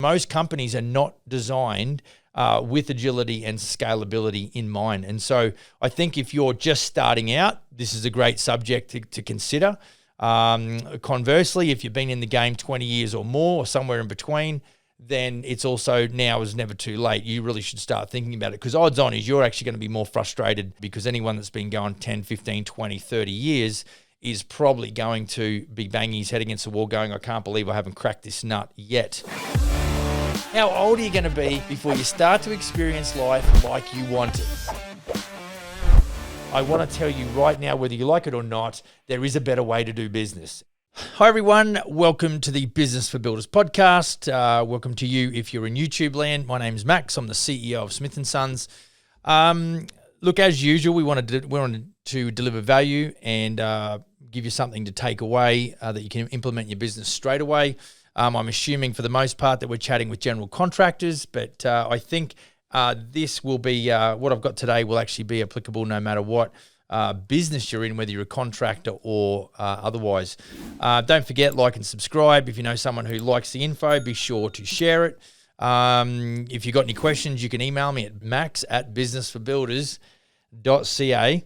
Most companies are not designed with agility and scalability in mind. And so I think if you're just starting out, this is a great subject to consider. Conversely, if you've been in the game 20 years or more or somewhere in between, then it's also now is never too late. You really should start thinking about it, because odds on is you're actually going to be more frustrated, because anyone that's been going 10, 15, 20, 30 years is probably going to be banging his head against the wall going, I can't believe I haven't cracked this nut yet. How old are you going to be before you start to experience life like you want it? I want to tell you right now, whether you like it or not, there is a better way to do business. Hi everyone, welcome to the Business for Builders podcast. Welcome to you if you're in YouTube land. My name's Max. I'm the CEO of Smith & Sons. Look, as usual, we wanted to deliver value and give you something to take away that you can implement in your business straight away. I'm assuming for the most part that we're chatting with General Contractors, but I think this will be, what I've got today will actually be applicable no matter what business you're in, whether you're a contractor or otherwise. Don't forget, like and subscribe. If you know someone who likes the info, be sure to share it. If you've got any questions, you can email me at max@businessforbuilders.ca.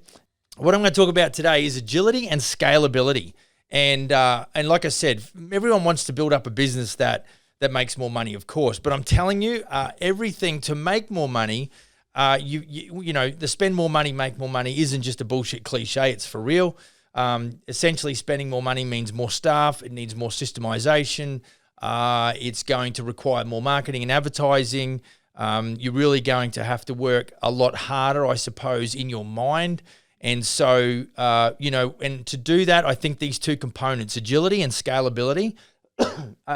What I'm going to talk about today is agility and scalability. And like I said, everyone wants to build up a business that makes more money, of course. But I'm telling you, everything to make more money, you know, the spend more money, make more money isn't just a bullshit cliche. It's for real. Essentially, spending more money means more staff. It needs more systemization. It's going to require more marketing and advertising. You're really going to have to work a lot harder, I suppose, in your mind. And so, you know, and to do that, I think these two components, agility and scalability,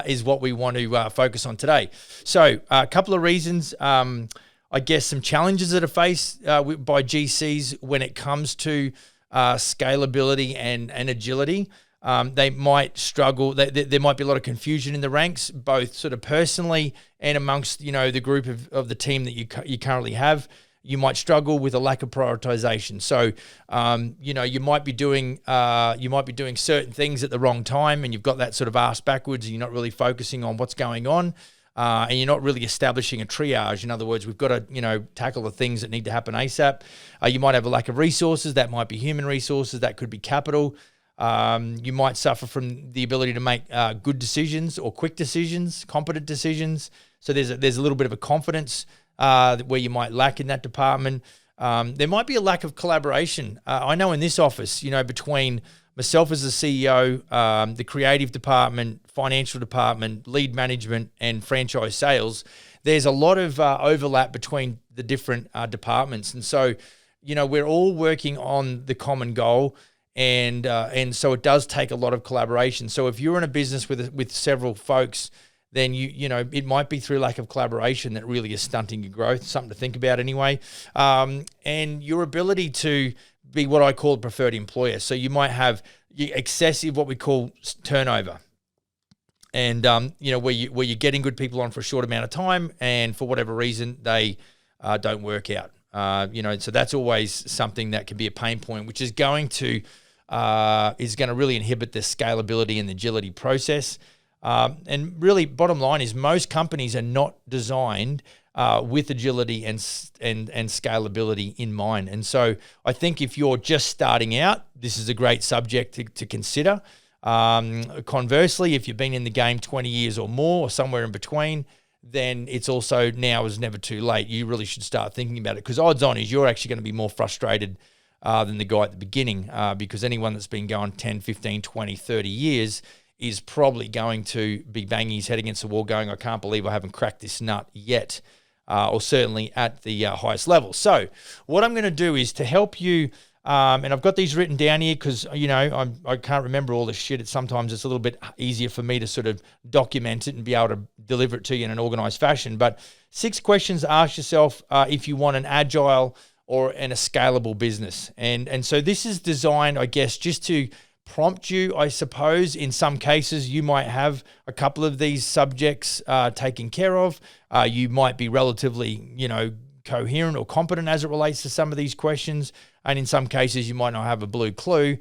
is what we want to focus on today. So a couple of reasons, I guess some challenges that are faced by GCs when it comes to scalability and agility. They might struggle. There might be a lot of confusion in the ranks, both sort of personally and amongst, you know, the group of the team that you currently have. You might struggle with a lack of prioritization. So, you know, you might be doing certain things at the wrong time, and you've got that sort of arse backwards, and you're not really focusing on what's going on, and you're not really establishing a triage. In other words, we've got to, you know, tackle the things that need to happen ASAP. You might have a lack of resources. That might be human resources. That could be capital. You might suffer from the ability to make good decisions or quick decisions, competent decisions. So there's a little bit of a confidence where you might lack in that department. There might be a lack of collaboration. I know in this office, you know, between myself as the CEO, the creative department, financial department, lead management, and franchise sales, there's a lot of overlap between the different departments. And so, you know, we're all working on the common goal. And so it does take a lot of collaboration. So if you're in a business with several folks, then you know, it might be through lack of collaboration that really is stunting your growth. Something to think about anyway. And your ability to be what I call a preferred employer. So you might have excessive, what we call turnover. And, you know, where you're getting good people on for a short amount of time, and for whatever reason, they don't work out. You know, so that's always something that can be a pain point, which is going to really inhibit the scalability and the agility process. And really, bottom line is most companies are not designed with agility and scalability in mind. And so I think if you're just starting out, this is a great subject to consider. Conversely, if you've been in the game 20 years or more or somewhere in between, then it's also now is never too late. You really should start thinking about it, because odds on is you're actually going to be more frustrated than the guy at the beginning, because anyone that's been going 10, 15, 20, 30 years is probably going to be banging his head against the wall going, I can't believe I haven't cracked this nut yet, or certainly at the highest level. So what I'm going to do is to help you, and I've got these written down here because, you know, I can't remember all this shit. Sometimes it's a little bit easier for me to sort of document it and be able to deliver it to you in an organized fashion. But 6 questions to ask yourself if you want an agile or a scalable business. And so this is designed, I guess, just to prompt you, I suppose. In some cases, you might have a couple of these subjects taken care of. You might be relatively, you know, coherent or competent as it relates to some of these questions. And in some cases, you might not have a blue clue,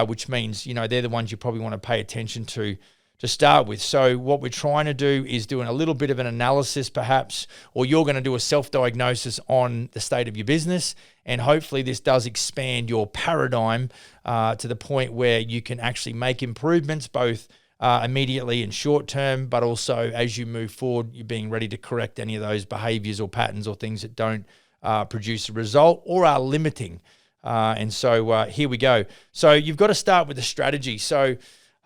which means, you know, they're the ones you probably want to pay attention to to start with. So what we're trying to do is doing a little bit of an analysis perhaps, or you're going to do a self-diagnosis on the state of your business. And hopefully this does expand your paradigm to the point where you can actually make improvements both immediately and short term, but also as you move forward, you're being ready to correct any of those behaviors or patterns or things that don't produce a result or are limiting. And so here we go. So you've got to start with a strategy. So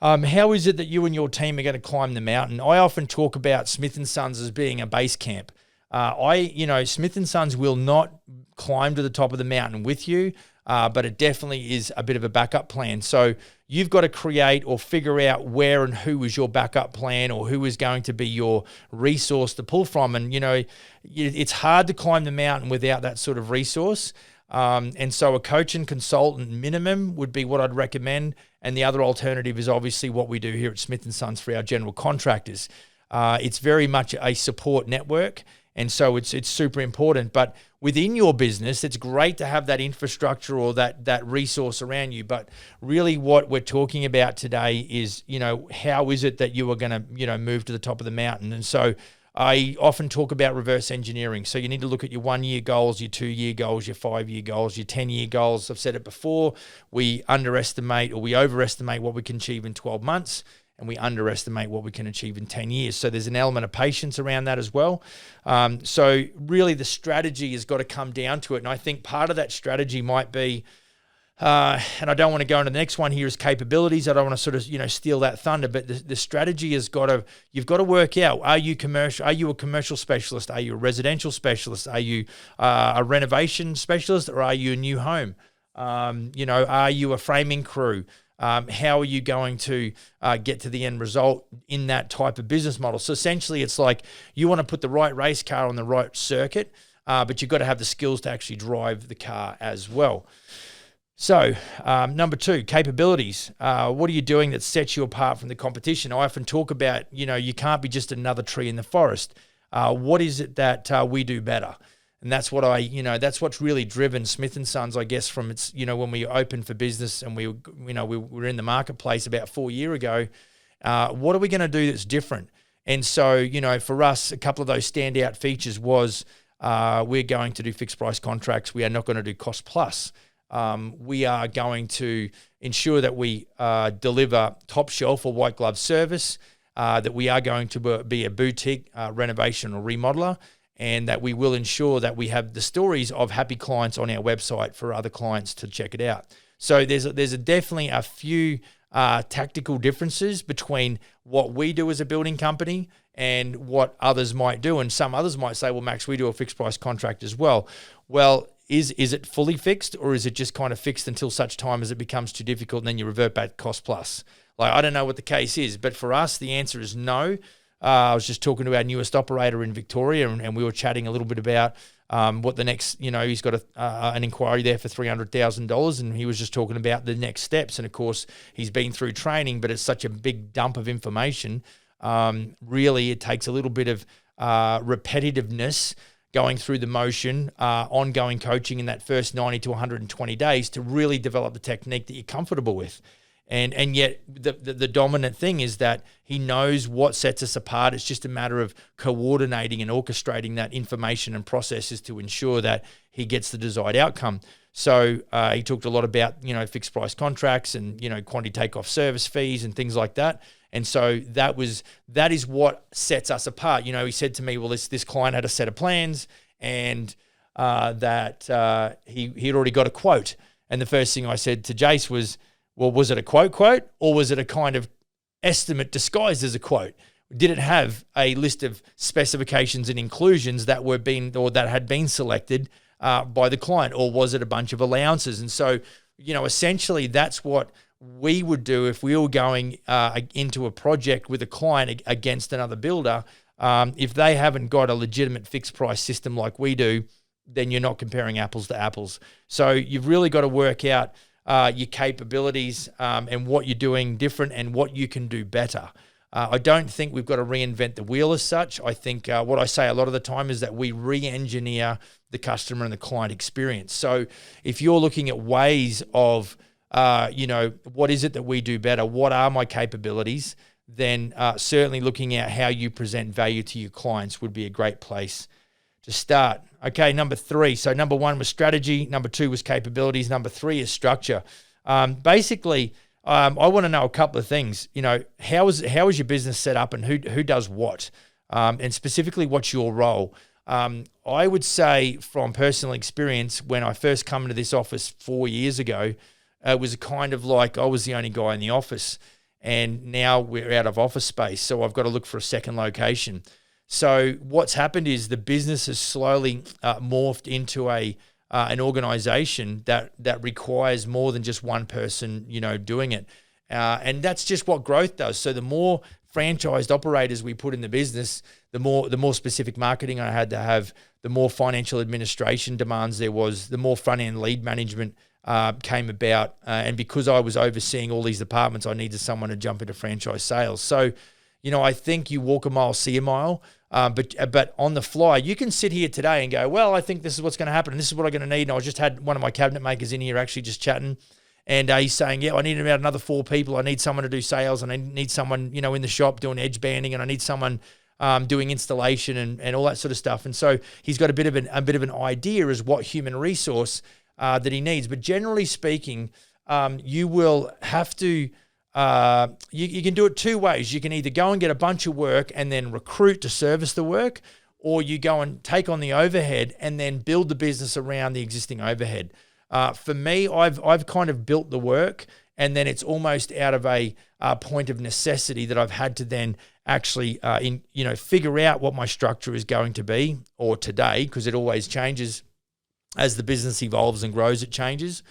how is it that you and your team are going to climb the mountain? I often talk about Smith & Sons as being a base camp. Smith & Sons will not climb to the top of the mountain with you, but it definitely is a bit of a backup plan. So you've got to create or figure out where and who is your backup plan or who is going to be your resource to pull from. And, it's hard to climb the mountain without that sort of resource. And so a coach and consultant minimum would be what I'd recommend. And the other alternative is obviously what we do here at Smith & Sons for our general contractors. It's very much a support network. And so it's super important. But within your business, it's great to have that infrastructure or that resource around you. But really what we're talking about today is, how is it that you are going to, move to the top of the mountain? And so I often talk about reverse engineering. So you need to look at your 1-year goals, your 2-year goals, your 5-year goals, your 10-year goals. I've said it before, we underestimate or we overestimate what we can achieve in 12 months. And we underestimate what we can achieve in 10 years. So there's an element of patience around that as well. So really the strategy has got to come down to it. And I think part of that strategy might be, and I don't want to go into the next one here is capabilities. I don't want to sort of, steal that thunder, but the strategy has you've got to work out, are you commercial? Are you a commercial specialist? Are you a residential specialist? Are you a renovation specialist or are you a new home? Are you a framing crew? How are you going to get to the end result in that type of business model? So essentially it's like you want to put the right race car on the right circuit, but you've got to have the skills to actually drive the car as well. So number 2, capabilities. What are you doing that sets you apart from the competition? I often talk about, you can't be just another tree in the forest. What is it that we do better? And that's what that's what's really driven Smith & Sons, I guess, from its, when we opened for business and we were in the marketplace about 4 years ago. What are we going to do that's different? And so, for us, a couple of those standout features was we're going to do fixed price contracts. We are not going to do cost plus. We are going to ensure that we deliver top shelf or white glove service, that we are going to be a boutique renovation or remodeler, and that we will ensure that we have the stories of happy clients on our website for other clients to check it out. So there's definitely a few tactical differences between what we do as a building company and what others might do. And some others might say, well, Max, we do a fixed price contract as well. Well, is it fully fixed or is it just kind of fixed until such time as it becomes too difficult and then you revert back to cost plus? I don't know what the case is, but for us, the answer is no. I was just talking to our newest operator in Victoria, and we were chatting a little bit about what the next, he's got an inquiry there for $300,000, and he was just talking about the next steps. And of course, he's been through training, but it's such a big dump of information. Really, it takes a little bit of repetitiveness, going through the motion, ongoing coaching in that first 90 to 120 days to really develop the technique that you're comfortable with. And yet the dominant thing is that he knows what sets us apart. It's just a matter of coordinating and orchestrating that information and processes to ensure that he gets the desired outcome. So he talked a lot about, fixed price contracts and, quantity takeoff service fees and things like that. And so that is what sets us apart. He said to me, well, this client had a set of plans and that he'd already got a quote. And the first thing I said to Jace was, well, was it a quote, or was it a kind of estimate disguised as a quote? Did it have a list of specifications and inclusions that had been selected by the client, or was it a bunch of allowances? And so, essentially that's what we would do if we were going into a project with a client against another builder. If they haven't got a legitimate fixed price system like we do, then you're not comparing apples to apples. So you've really got to work out your capabilities and what you're doing different and what you can do better. I don't think we've got to reinvent the wheel as such. I think what I say a lot of the time is that we re-engineer the customer and the client experience. So if you're looking at ways of, what is it that we do better? What are my capabilities? then certainly looking at how you present value to your clients would be a great place to start. Okay, number 3. So number 1 was strategy. Number 2 was capabilities. Number 3 is structure. Basically, I want to know a couple of things. How is your business set up, and who does what, and specifically what's your role? I would say from personal experience, when I first come into this office 4 years ago, it was kind of like I was the only guy in the office, and now we're out of office space, so I've got to look for a second location. So what's happened is the business has slowly morphed into an organization that requires more than just one person, doing it. And that's just what growth does. So the more franchised operators we put in the business, the more specific marketing I had to have, the more financial administration demands there was, the more front-end lead management came about. And because I was overseeing all these departments, I needed someone to jump into franchise sales. So, I think you walk a mile, see a mile. But on the fly, you can sit here today and go, well, I think this is what's going to happen, and this is what I'm going to need. And I just had one of my cabinet makers in here actually just chatting, and he's saying, yeah, I need about another 4 people. I need someone to do sales, and I need someone, in the shop doing edge banding, and I need someone doing installation and all that sort of stuff. And so he's got a bit of an idea as what human resource that he needs. But generally speaking, you will have to. You can do it 2 ways. You can either go and get a bunch of work and then recruit to service the work, or you go and take on the overhead and then build the business around the existing overhead. For me, I've kind of built the work, and then it's almost out of a point of necessity that I've had to then actually figure out what my structure is going to be, or today, because it always changes as the business evolves and grows, it changes.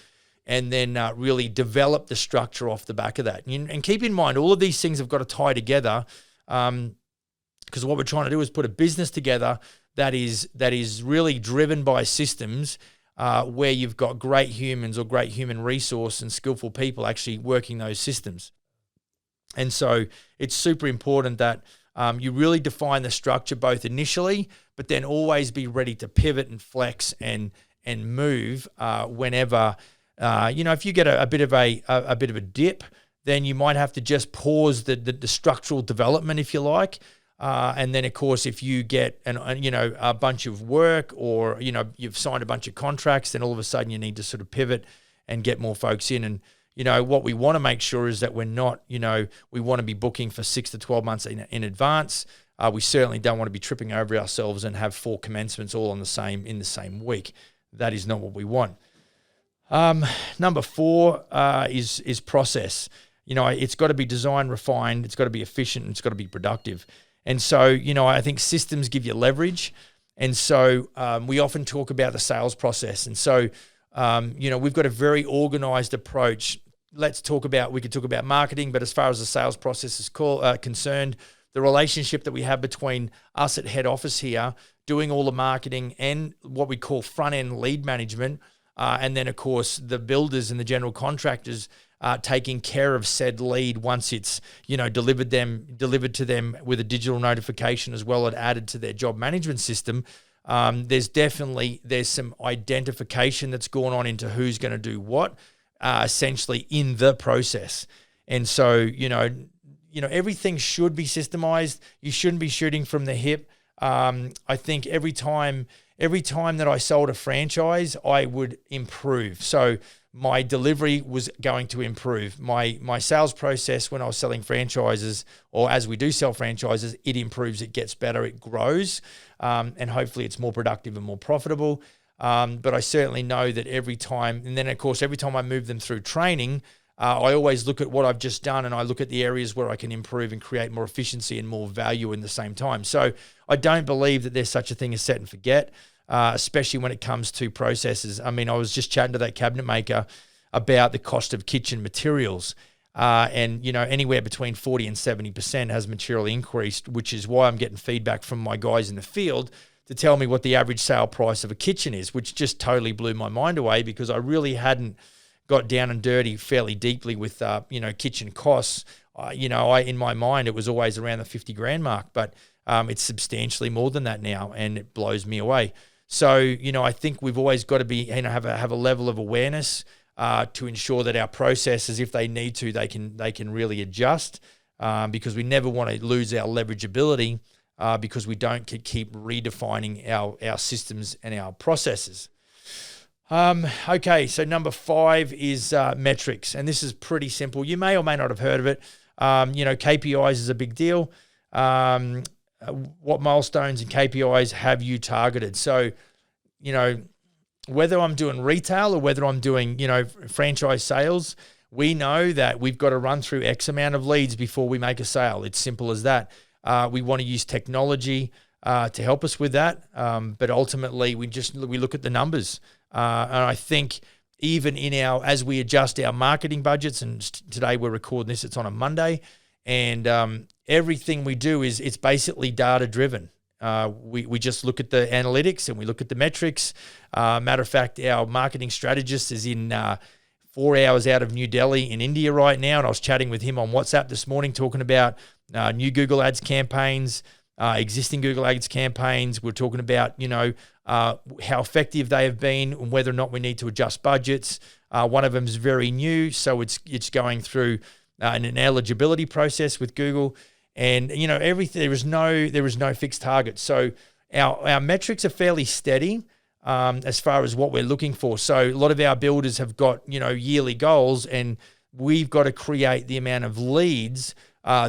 And then really develop the structure off the back of that. And keep in mind, all of these things have got to tie together, because what we're trying to do is put a business together that is really driven by systems, where you've got great humans or great human resource and skillful people actually working those systems. And so it's super important that you really define the structure both initially, but then always be ready to pivot and flex and move whenever. If you get a bit of a dip, then you might have to just pause the structural development, if you like. And then, of course, if you get a bunch of work, or you've signed a bunch of contracts, then all of a sudden you need to sort of pivot and get more folks in. And what we want to make sure is that we're not, we want to be booking for 6 to 12 months in advance. We certainly don't want to be tripping over ourselves and have 4 commencements all in the same week. That is not what we want. Number 4 is process. It's got to be designed, refined, it's got to be efficient, and it's got to be productive. And so, I think systems give you leverage. And so we often talk about the sales process. And so, we've got a very organized approach. We could talk about marketing, but as far as the sales process is concerned, the relationship that we have between us at head office here, doing all the marketing and what we call front-end lead management, and then, of course, the builders and the general contractors taking care of said lead once it's delivered to them with a digital notification as well, and added to their job management system. There's some identification that's going on into who's going to do what, essentially in the process. And so everything should be systemized. You shouldn't be shooting from the hip. I think every time that I sold a franchise, I would improve. So my delivery was going to improve. My sales process when I was selling franchises, or as we do sell franchises, it improves, it gets better, it grows, and hopefully it's more productive and more profitable. But I certainly know that every time, and then of course every time I move them through training, I always look at what I've just done, and I look at the areas where I can improve and create more efficiency and more value in the same time. So I don't believe that there's such a thing as set and forget, especially when it comes to processes. I mean, I was just chatting to that cabinet maker about the cost of kitchen materials, and anywhere between 40 and 70% has materially increased, which is why I'm getting feedback from my guys in the field to tell me what the average sale price of a kitchen is, which just totally blew my mind away, because I really hadn't got down and dirty fairly deeply with kitchen costs. In my mind it was always around the 50 grand mark, but it's substantially more than that now, and it blows me away. So I think we've always got to be have a level of awareness to ensure that our processes, if they need to, they can really adjust. because we never want to lose our leverageability because we don't keep redefining our systems and our processes. Okay, so number 5 is metrics, and this is pretty simple. You may or may not have heard of it. KPIs is a big deal. What milestones and KPIs have you targeted? So, whether I'm doing retail or whether I'm doing, franchise sales, we know that we've got to run through X amount of leads before we make a sale. It's simple as that. We want to use technology to help us with that, but ultimately we look at the numbers. And I think even as we adjust our marketing budgets, and today we're recording this, it's on a Monday, and everything we do it's basically data driven. We just look at the analytics and we look at the metrics. Matter of fact, our marketing strategist is in 4 hours out of New Delhi in India right now, and I was chatting with him on WhatsApp this morning talking about new Google Ads campaigns, existing Google Ads campaigns. We're talking about, how effective they have been and whether or not we need to adjust budgets. One of them is very new, so it's going through an eligibility process with Google, and everything. There is no fixed target. So our metrics are fairly steady as far as what we're looking for. So a lot of our builders have got yearly goals, and we've got to create the amount of leads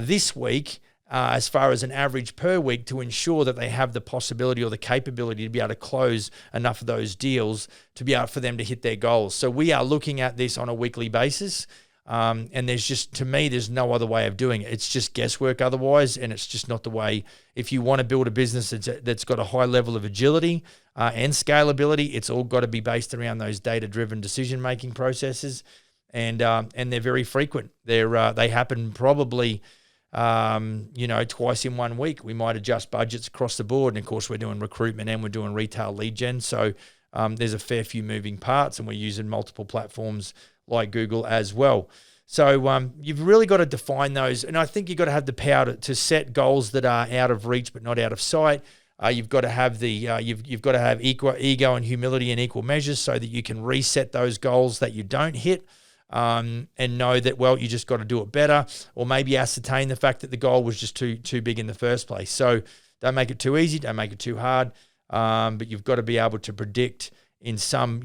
this week. As far as an average per week, to ensure that they have the possibility or the capability to be able to close enough of those deals to be able for them to hit their goals. So we are looking at this on a weekly basis. And to me, there's no other way of doing it. It's just guesswork otherwise, and it's just not the way. If you want to build a business that's got a high level of agility and scalability, it's all got to be based around those data-driven decision-making processes, and they're very frequent. They happen probably twice in 1 week. We might adjust budgets across the board. And of course, we're doing recruitment and we're doing retail lead gen. So there's a fair few moving parts, and we're using multiple platforms like Google as well. So you've really got to define those. And I think you've got to have the power to set goals that are out of reach, but not out of sight. You've got to have you've got to have equal ego and humility in equal measures, so that you can reset those goals that you don't hit. And know that, you just got to do it better, or maybe ascertain the fact that the goal was just too big in the first place. So don't make it too easy, don't make it too hard, but you've got to be able to predict in some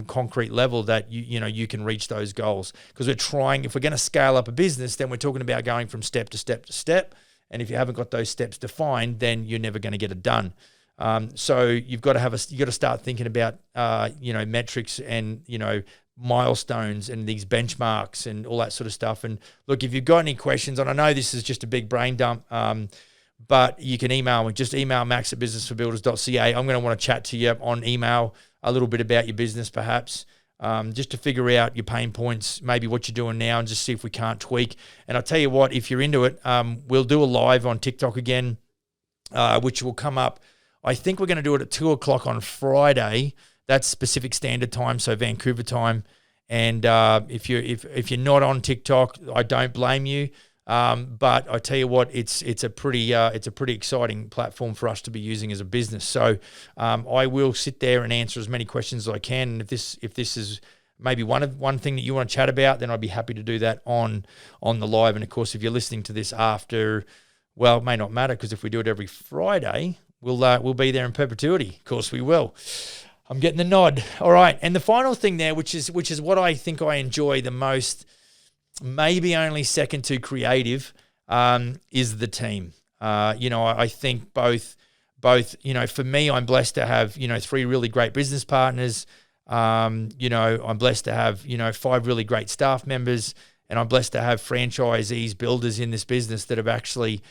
concrete level that you can reach those goals. Because if we're going to scale up a business, then we're talking about going from step to step to step. And if you haven't got those steps defined, then you're never going to get it done. So you've got to start thinking about metrics and milestones and these benchmarks and all that sort of stuff. And look, if you've got any questions, and I know this is just a big brain dump, but you can email me. Just email max@businessforbuilders.ca. I'm going to want to chat to you on email a little bit about your business, perhaps, just to figure out your pain points, maybe what you're doing now, and just see if we can't tweak. And I'll tell you what, if you're into it, we'll do a live on TikTok again, which will come up. I think we're going to do it at 2:00 on Friday. That's Pacific Standard Time, so Vancouver time. And if you're not on TikTok, I don't blame you. But I tell you what, it's a pretty exciting platform for us to be using as a business. So I will sit there and answer as many questions as I can. And if this is maybe one thing that you want to chat about, then I'd be happy to do that on the live. And of course, if you're listening to this after, it may not matter, because if we do it every Friday, we'll be there in perpetuity. Of course, we will. I'm getting the nod. All right. And the final thing there, which is what I think I enjoy the most, maybe only second to creative, is the team. I think both, for me, I'm blessed to have, 3 really great business partners. I'm blessed to have, 5 really great staff members, and I'm blessed to have franchisees, builders in this business that have actually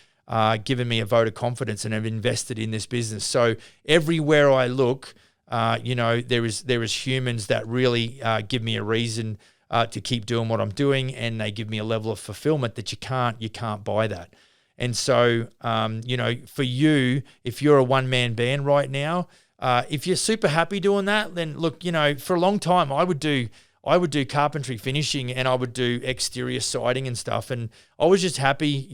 given me a vote of confidence and have invested in this business. So everywhere I look, there is humans that really give me a reason to keep doing what I'm doing, and they give me a level of fulfillment that you can't buy that. And so, for you, if you're a one-man band right now, if you're super happy doing that, then look, for a long time I would do carpentry finishing, and I would do exterior siding and stuff, and I was just happy,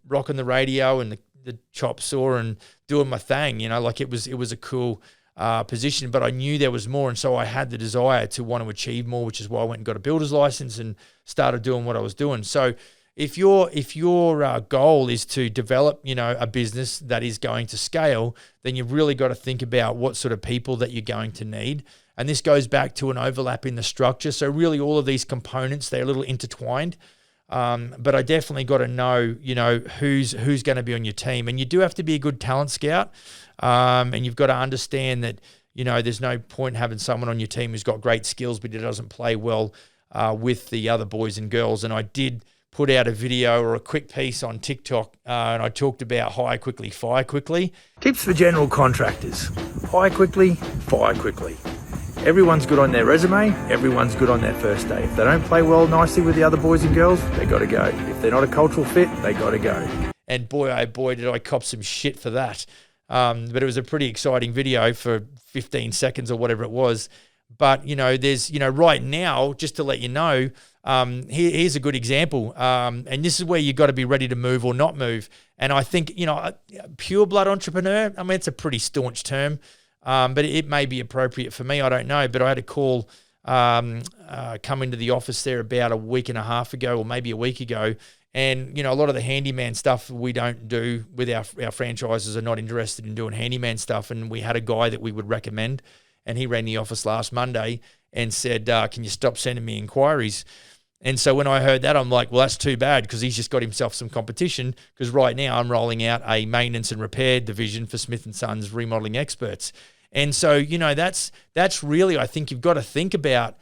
rocking the radio and the chop saw and doing my thing, it was a cool position, but I knew there was more, and so I had the desire to want to achieve more, which is why I went and got a builder's license and started doing what I was doing. So if your goal is to develop, a business that is going to scale, then you've really got to think about what sort of people that you're going to need. And this goes back to an overlap in the structure. So really all of these components, they're a little intertwined. But I definitely got to know, who's going to be on your team. And you do have to be a good talent scout. And you've got to understand that, there's no point having someone on your team who's got great skills, but he doesn't play well with the other boys and girls. And I did put out a video or a quick piece on TikTok, and I talked about hire quickly, fire quickly. Tips for general contractors. Hire quickly, fire quickly. Everyone's good on their resume. Everyone's good on their first day. If they don't play well nicely with the other boys and girls, they got to go. If they're not a cultural fit, they got to go. And boy, oh boy, did I cop some shit for that. But it was a pretty exciting video for 15 seconds or whatever it was. But, there's, right now, just to let you know, here's a good example. And this is where you got to be ready to move or not move. And I think, a pure blood entrepreneur, I mean, it's a pretty staunch term. But it may be appropriate for me. I don't know. But I had a call come into the office there about a week and a half ago, or maybe a week ago. And, a lot of the handyman stuff we don't do with our franchises are not interested in doing handyman stuff. And we had a guy that we would recommend. And he ran the office last Monday and said, can you stop sending me inquiries? And so when I heard that, I'm like, well, that's too bad, because he's just got himself some competition, because right now I'm rolling out a maintenance and repair division for Smith & Sons Remodeling Experts. And so, that's really, I think you've got to think about,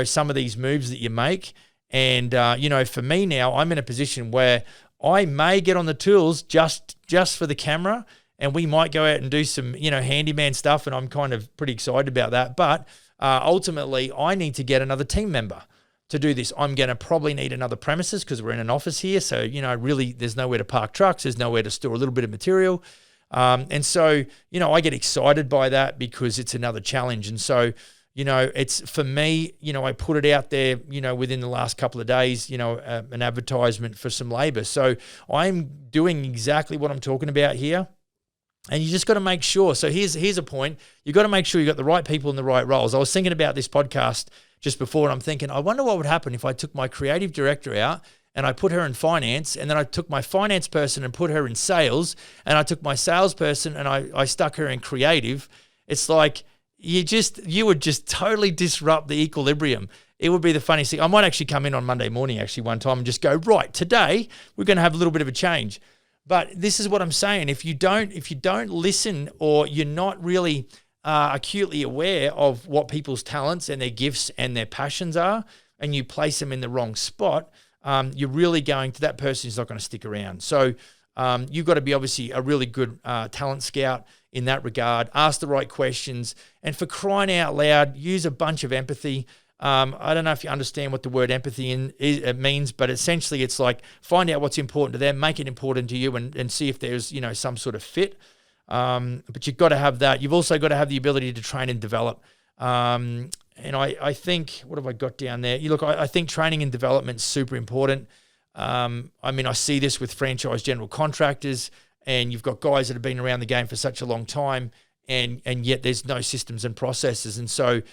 some of these moves that you make. And, for me now, I'm in a position where I may get on the tools just for the camera, and we might go out and do some, handyman stuff, and I'm kind of pretty excited about that. But ultimately, I need to get another team member to do this. I'm going to probably need another premises, because we're in an office here. So, really there's nowhere to park trucks. There's nowhere to store a little bit of material. And so, I get excited by that because it's another challenge. And so, it's for me, I put it out there, within the last couple of days, an advertisement for some labor. So I'm doing exactly what I'm talking about here. And you just got to make sure. So here's a point. You got to make sure you got the right people in the right roles. I was thinking about this podcast just before, and I'm thinking, I wonder what would happen if I took my creative director out and I put her in finance, and then I took my finance person and put her in sales, and I took my salesperson and I stuck her in creative. It's like you would just totally disrupt the equilibrium. It would be the funniest thing. I might actually come in on Monday morning actually one time and just go, right, today we're going to have a little bit of a change. But this is what I'm saying. If you don't listen, or you're not really acutely aware of what people's talents and their gifts and their passions are, and you place them in the wrong spot, you're really going to, that person is not going to stick around. So you've got to be obviously a really good talent scout in that regard. Ask the right questions, and for crying out loud, use a bunch of empathy. I don't know if you understand what the word empathy means, but essentially it's like find out what's important to them, make it important to you, and see if there's some sort of fit. But you've got to have that. You've also got to have the ability to train and develop. And I think, what have I got down there? I think training and development is super important. I see this with franchise general contractors, and you've got guys that have been around the game for such a long time, and yet there's no systems and processes. And so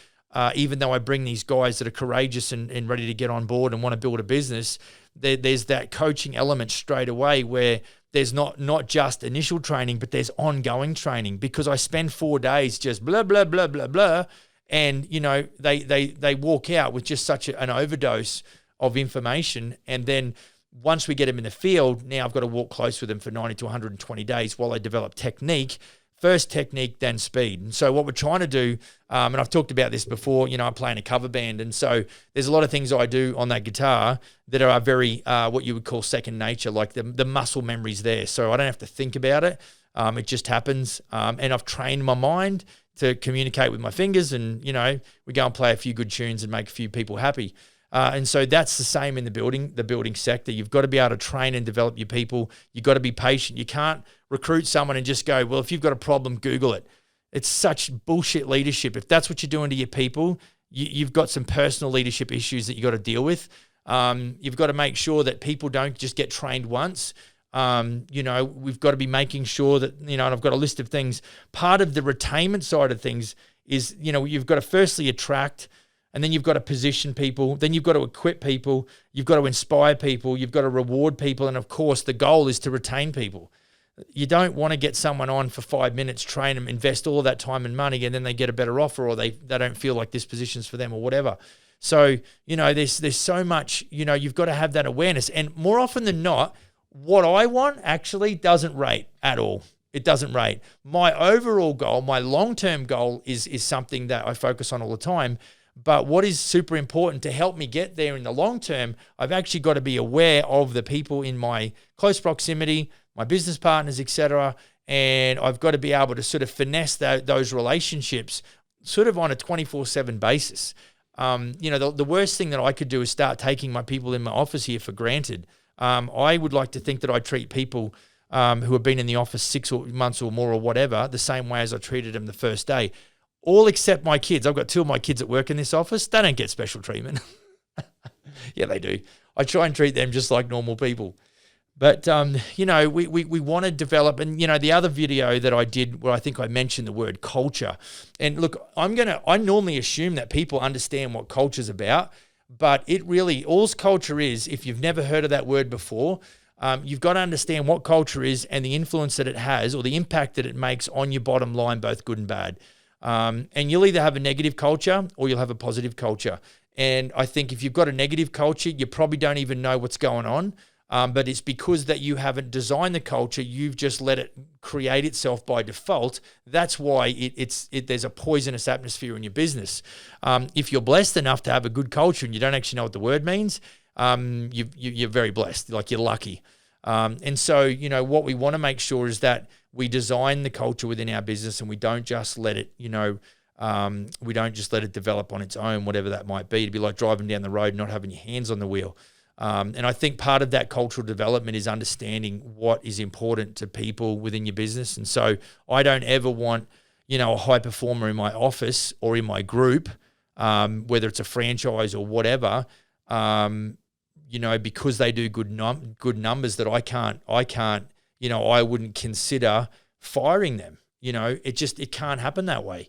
even though I bring these guys that are courageous and ready to get on board and want to build a business, there's that coaching element straight away where there's not just initial training, but there's ongoing training, because I spend 4 days just blah, blah, blah, blah, blah. And, they walk out with just such an overdose of information. And then once we get them in the field, now I've got to walk close with them for 90 to 120 days while I develop technique. First technique, then speed. And so what we're trying to do, and I've talked about this before, I play in a cover band. And so there's a lot of things I do on that guitar that are very, what you would call second nature, like the muscle memory's there. So I don't have to think about it. It just happens. And I've trained my mind to communicate with my fingers, and, we go and play a few good tunes and make a few people happy. And so that's the same in the building sector. You've got to be able to train and develop your people. You've got to be patient. You can't recruit someone and just go, well, if you've got a problem, Google it. It's such bullshit leadership. If that's what you're doing to your people, you've got some personal leadership issues that you got to deal with. You've got to make sure that people don't just get trained once. We've got to be making sure that, and I've got a list of things. Part of the retainment side of things is, you've got to firstly attract, And then you've got to position people. Then you've got to equip people. You've got to inspire people. You've got to reward people. And of course, the goal is to retain people. You don't want to get someone on for 5 minutes, train them, invest all of that time and money, and then they get a better offer, or they don't feel like this position's for them or whatever. So, there's so much, you've got to have that awareness. And more often than not, what I want actually doesn't rate at all. It doesn't rate. My overall goal, my long-term goal is something that I focus on all the time. But what is super important to help me get there in the long term, I've actually got to be aware of the people in my close proximity, my business partners, etc. And I've got to be able to sort of finesse those relationships sort of on a 24/7 basis. The worst thing that I could do is start taking my people in my office here for granted. I would like to think that I treat people who have been in the office 6 months or more or whatever the same way as I treated them the first day. All except my kids. I've got 2 of my kids that work in this office. They don't get special treatment. Yeah, they do. I try and treat them just like normal people. But, we want to develop, and, the other video that I did where I think I mentioned the word culture. And look, I normally assume that people understand what culture's about, but it really, all culture is, if you've never heard of that word before, you've got to understand what culture is and the influence that it has, or the impact that it makes on your bottom line, both good and bad. And you'll either have a negative culture or you'll have a positive culture. And I think if you've got a negative culture, you probably don't even know what's going on. But it's because that you haven't designed the culture, you've just let it create itself by default. That's why there's a poisonous atmosphere in your business. If you're blessed enough to have a good culture and you don't actually know what the word means, you're very blessed, like you're lucky. And so, what we want to make sure is that we design the culture within our business and we don't just let it, develop on its own, whatever that might be. It'd be like driving down the road, not having your hands on the wheel. And I think part of that cultural development is understanding what is important to people within your business. And so I don't ever want, a high performer in my office or in my group, whether it's a franchise or whatever, because they do good numbers that I wouldn't consider firing them. It can't happen that way.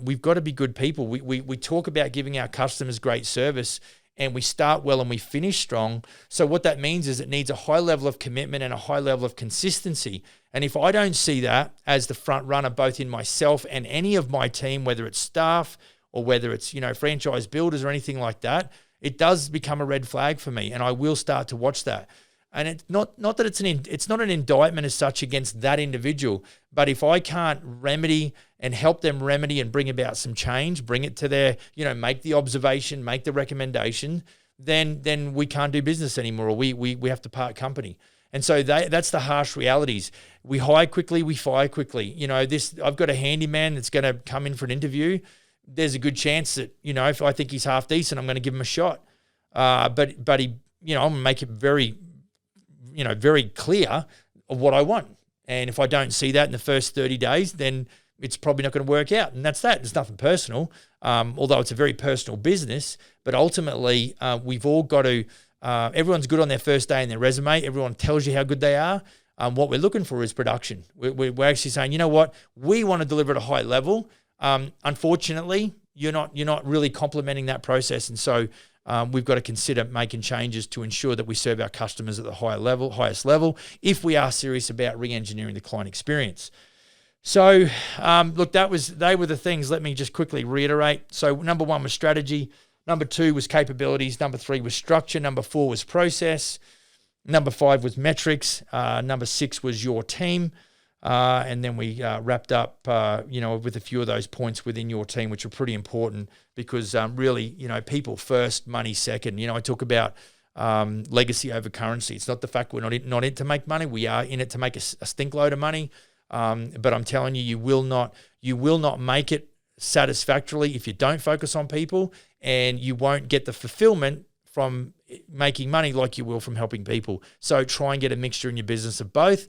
We've got to be good people. We talk about giving our customers great service, and we start well and we finish strong. So what that means is it needs a high level of commitment and a high level of consistency. And if I don't see that as the front runner, both in myself and any of my team, whether it's staff or whether it's, franchise builders or anything like that, it does become a red flag for me, and I will start to watch that. And it's not that it's not an indictment as such against that individual, but if I can't remedy and help them remedy and bring about some change, bring it to their, make the observation, make the recommendation, then we can't do business anymore, or we have to part company. And so that's the harsh realities. We hire quickly, we fire quickly. I've got a handyman that's going to come in for an interview. There's a good chance that, if I think he's half decent, I'm going to give him a shot. But he, I'm going to make it very clear of what I want. And if I don't see that in the first 30 days, then it's probably not going to work out. And that's that. It's nothing personal, although it's a very personal business. But ultimately, we've all got to, everyone's good on their first day in their resume. Everyone tells you how good they are. What we're looking for is production. We're actually saying, you know what, we want to deliver at a high level. Unfortunately, you're not really complementing that process. And so we've got to consider making changes to ensure that we serve our customers at the highest level, if we are serious about re-engineering the client experience. So, look, they were the things. Let me just quickly reiterate. So, number 1 was strategy. Number 2 was capabilities. Number 3 was structure. Number 4 was process. Number 5 was metrics. Number 6 was your team. And then we wrapped up, with a few of those points within your team, which are pretty important because really, people first, money second. I talk about legacy over currency. It's not the fact we're not in it to make money. We are in it to make a stink load of money. But I'm telling you, you will not make it satisfactorily if you don't focus on people, and you won't get the fulfillment from making money like you will from helping people. So try and get a mixture in your business of both.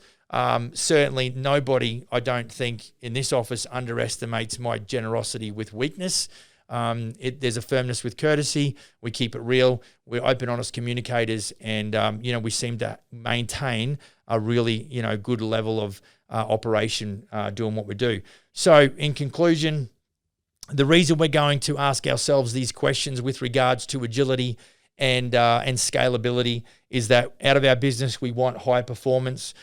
Certainly nobody, I don't think, in this office underestimates my generosity with weakness. There's a firmness with courtesy. We keep it real. We're open, honest communicators, and we seem to maintain a really good level of operation doing what we do. So in conclusion, the reason we're going to ask ourselves these questions with regards to agility and scalability is that out of our business, we want high performance.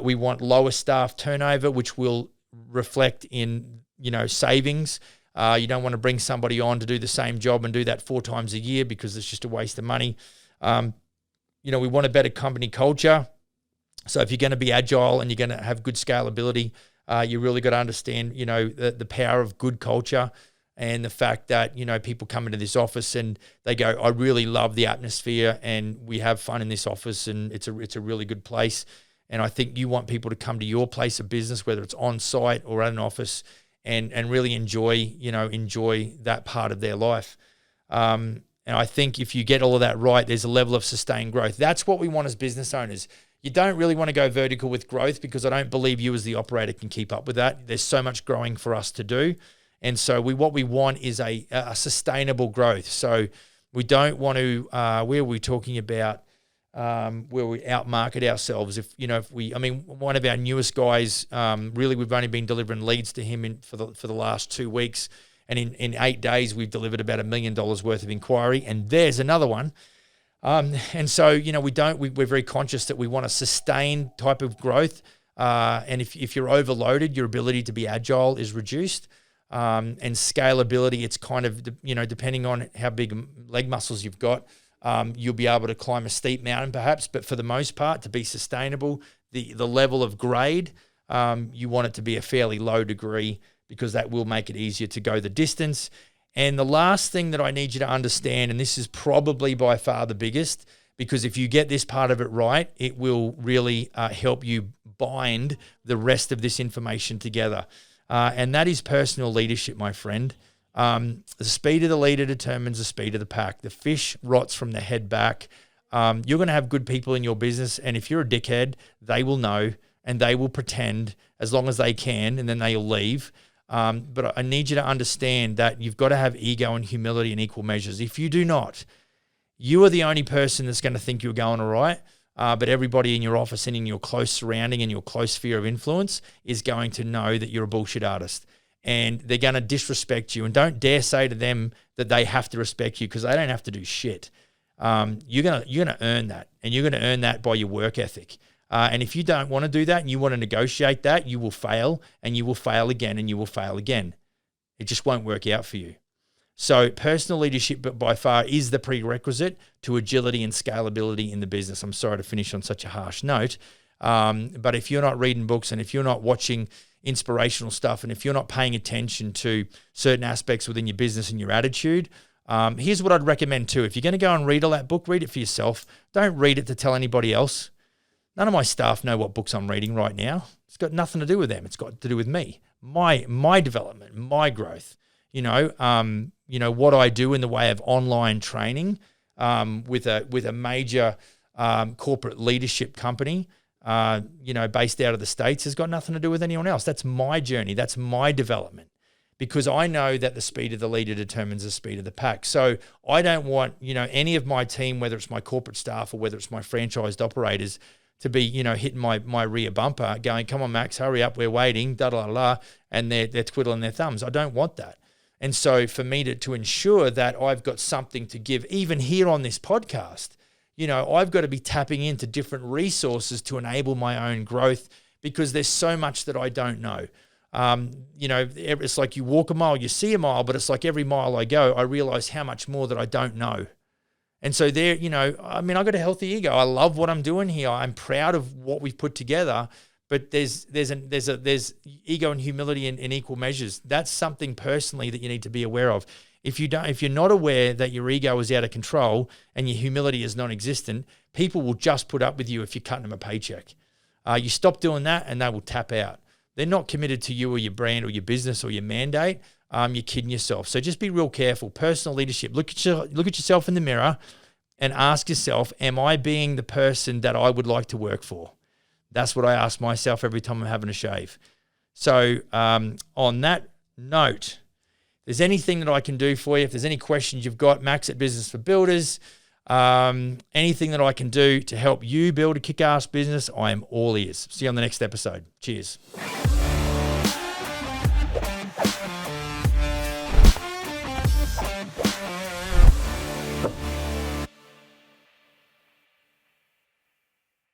We want lower staff turnover, which will reflect in, savings. You don't want to bring somebody on to do the same job and do that 4 times a year because it's just a waste of money. We want a better company culture. So if you're going to be agile and you're going to have good scalability, you really got to understand, the power of good culture and the fact that, people come into this office and they go, I really love the atmosphere and we have fun in this office and it's a really good place. And I think you want people to come to your place of business, whether it's on site or at an office, and really enjoy that part of their life. And I think if you get all of that right, there's a level of sustained growth. That's what we want as business owners. You don't really want to go vertical with growth because I don't believe you as the operator can keep up with that. There's so much growing for us to do. And so what we want is a sustainable growth. So we don't want to, where are we talking about, where we outmarket ourselves. One of our newest guys, really we've only been delivering leads to him for the last 2 weeks. And in 8 days, we've delivered about $1 million worth of inquiry. And there's another one. And so, we're very conscious that we want a sustained type of growth. And if you're overloaded, your ability to be agile is reduced. And scalability, it's kind of, depending on how big leg muscles you've got, you'll be able to climb a steep mountain perhaps, but for the most part, to be sustainable, the level of grade, you want it to be a fairly low degree because that will make it easier to go the distance. And the last thing that I need you to understand, and this is probably by far the biggest, because if you get this part of it right, it will really help you bind the rest of this information together. And that is personal leadership, my friend. The speed of the leader determines the speed of the pack. The fish rots from the head back. You're going to have good people in your business, and if you're a dickhead, they will know, and they will pretend as long as they can, and then they'll leave. But I need you to understand that you've got to have ego and humility in equal measures. If you do not, you are the only person that's going to think you're going all right. But everybody in your office and in your close surrounding and your close sphere of influence is going to know that you're a bullshit artist. And they're going to disrespect you. And don't dare say to them that they have to respect you because they don't have to do shit. You're gonna earn that. And you're going to earn that by your work ethic. And if you don't want to do that and you want to negotiate that, you will fail and you will fail again and you will fail again. It just won't work out for you. So personal leadership by far is the prerequisite to agility and scalability in the business. I'm sorry to finish on such a harsh note, but if you're not reading books and if you're not watching inspirational stuff and if you're not paying attention to certain aspects within your business and your attitude, here's what I'd recommend too. If you're going to go and read all that book, read it for yourself. Don't read it to tell anybody else. None of my staff know what books I'm reading right now. It's got nothing to do with them. It's got to do with me, my development, my growth. What I do in the way of online training with a major corporate leadership company, based out of the States, has got nothing to do with anyone else. That's my journey. That's my development, because I know that the speed of the leader determines the speed of the pack. So I don't want, any of my team, whether it's my corporate staff or whether it's my franchised operators, to be, hitting my rear bumper going, come on, Max, hurry up, we're waiting, da-da-da-da, and they're twiddling their thumbs. I don't want that. And so for me to ensure that I've got something to give, even here on this podcast, I've got to be tapping into different resources to enable my own growth because there's so much that I don't know. It's like you walk a mile, you see a mile, but it's like every mile I go, I realize how much more that I don't know. And so I got a healthy ego. I love what I'm doing here. I'm proud of what we've put together. But there's ego and humility in equal measures. That's something personally that you need to be aware of. If you're not aware that your ego is out of control and your humility is non-existent, people will just put up with you if you're cutting them a paycheck. You stop doing that and they will tap out. They're not committed to you or your brand or your business or your mandate. You're kidding yourself. So just be real careful. Personal leadership. Look at yourself in the mirror and ask yourself, am I being the person that I would like to work for? That's what I ask myself every time I'm having a shave. So on that note, if there's anything that I can do for you, if there's any questions you've got, Max at Business for Builders, anything that I can do to help you build a kick-ass business, I am all ears. See you on the next episode. Cheers.